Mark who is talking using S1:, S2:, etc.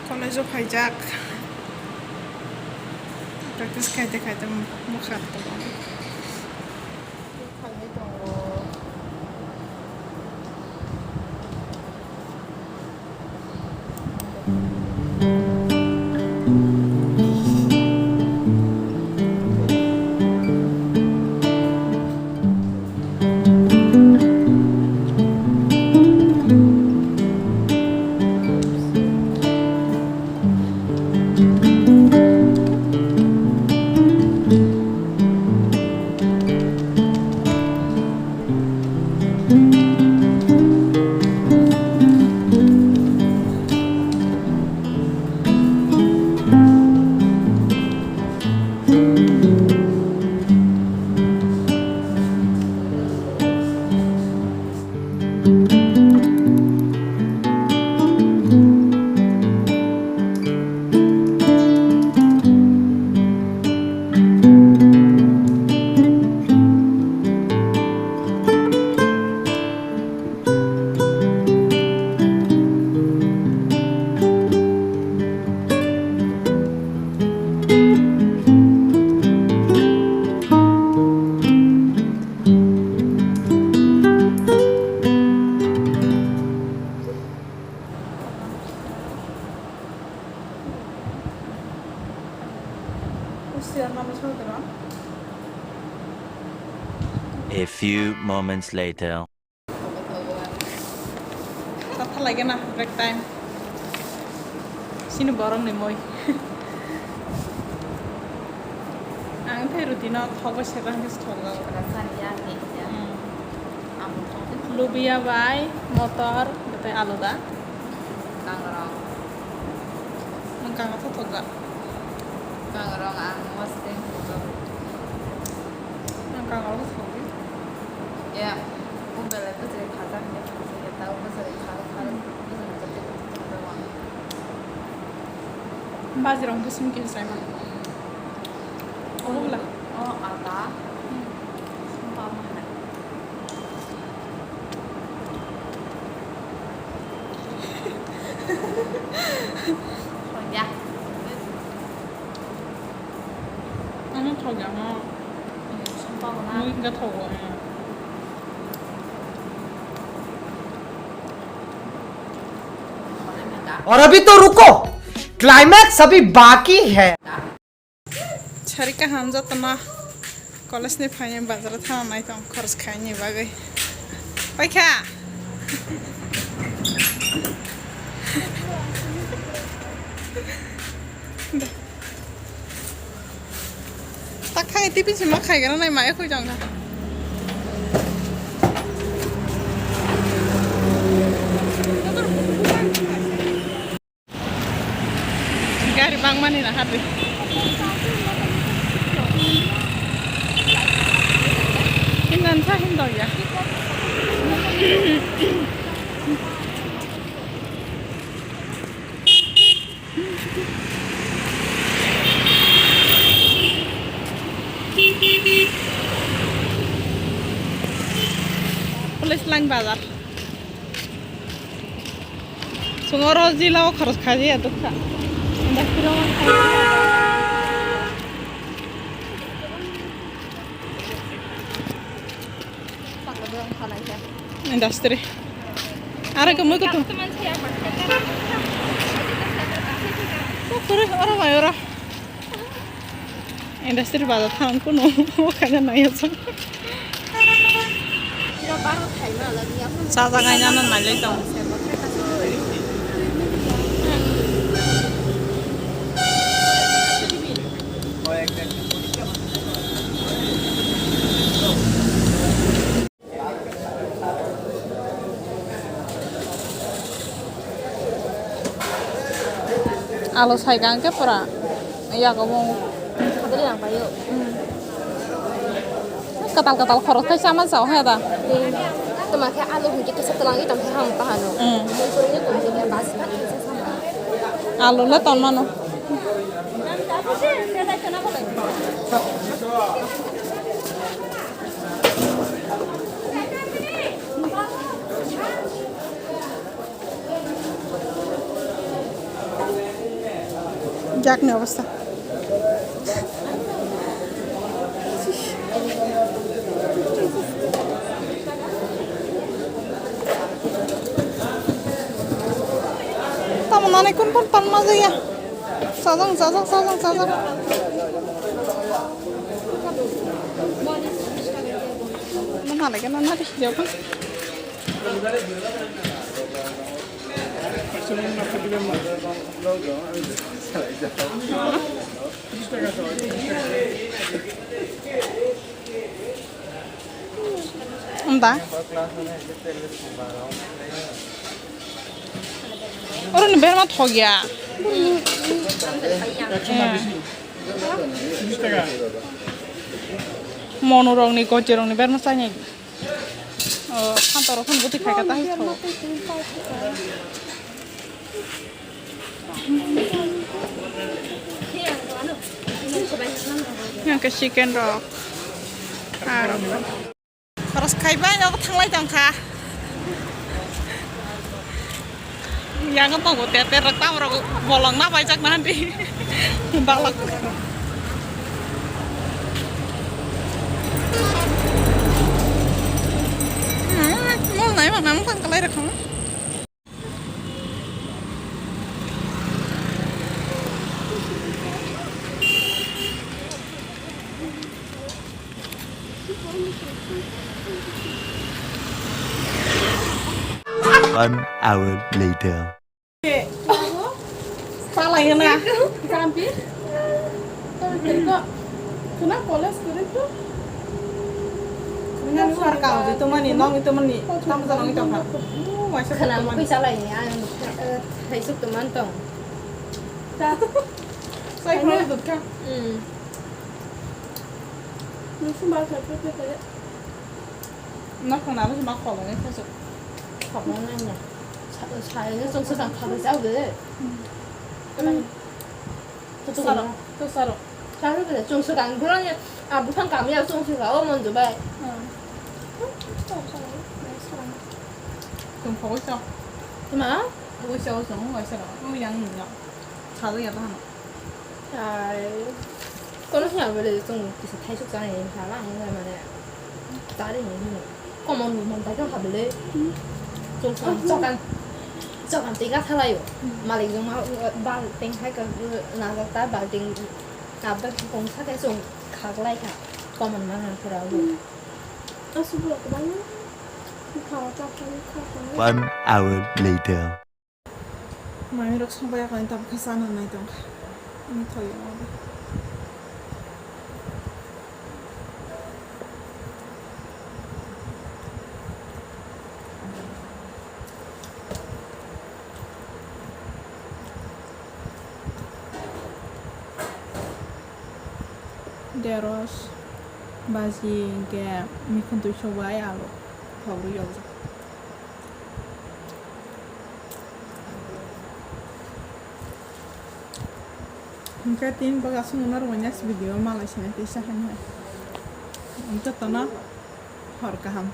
S1: College of hijack. Practice kaite kaite mukhat to.
S2: A few moments later.
S1: Tata lagi na break time. Sino borong ni moy. Ang thay rutina thogo serang his thogo. Lubia bai motor betai aluda.
S3: Kangrong.
S1: Mangkang atau thoga.
S3: Kangrong ang mesti.
S1: Mangkang alu thoga.
S3: Ya, umbel itu jadi khasa nih. Kita tahu besar khasa itu jadi beruang.
S1: Bazirong busim kin sai ma. Oh lah.
S3: Oh, ada.
S1: Sumpah mah.
S3: Ya.
S1: Ano thoga ma.
S3: Sumpah mana?
S1: Mui ga thoga.
S4: और अभी तो रुको, climax अभी बाकी है।
S1: Charika hamza tama college ni phanye bazar thana nai tong khorch khaini bagai. Khykha. Tak khai tipi sima khai gana nai mai khoi jong na. Gari bang mani na hati. Hinan sa hindo ya. Police line bazar. Sungoro zila kharus khaji ya tukka. Industri. Ara kamu itu tuh. Kore orang bayar. Industri bazar tahun kuno, makanya naik aja. Sasa kayaknya nana lagi dong. Alo sai gang ke pura, iya kamu.
S3: Kabel yang bayu.
S1: Katal khorot kai sama sao heda.
S3: Teman kayak alu hujit setelah itu sampai ham pahanu. Mumpurnya tuh jadi basi kan bisa sama.
S1: Alo le ton mano. গ্যাকনি অবস্থা তেমন অনেক কোন কোন পান মাঝে ইয়া সাজাং সাজাং সাজাং সাজাং mana lagi mana deh jawab entah orang nih bermat ho gya monorong nih kocerong nih bermat sanya kantor kan butuh kayak kata itu yang ke chicken rock harus kayak banyak aku tanglai tangka yang apa gue teter rekam orang bolong napa cak nanti balak mau naik mana mau kan kelai rekam
S2: One hour later.
S1: salah ya na kampi itu kena koles itu dengan suara kau itu mani nong itu mani kamu nong itu apa masih
S3: Kenapa aku salah ini? Hai suk teman tong.
S1: saya mau itu kan
S3: Musim baca apa tadi?
S1: nó không làm cái mắc khổ này thật sự
S3: Học món ăn nhỉ? Xài cái trong sơ sàng học được sao vậy? Cái này tôi
S1: sao đâu tôi sao đâu
S3: sao cái này trong sơ sàng 그러니 아 무슨 감이야 trong sơ sàng 먼저 봐.
S1: cùng phối sao
S3: mà
S1: phối sao sống ngoài sao đó nóยังnhỉ sao được vậy hả
S3: 잘 거는 그냥 왜 좀 계속 탈숙자네 잘안 하는 거면 다른 얘기는 어머 뭐 다가 가볼래 좀 저간 때가 살아요 말이 좀 발땡 할까 나갔다 발땡 나가 공사에 좀 가글라이가 거만 만한 거라고
S2: One hour later.
S1: Mày được xong bây giờ tập cái sàn này tổng anh thôi Deros basi kayak mikun tuh coba ya lo baru ya mungkin tin bagas nunar banyak video malah sih nanti sahnya untuk tanah harga ham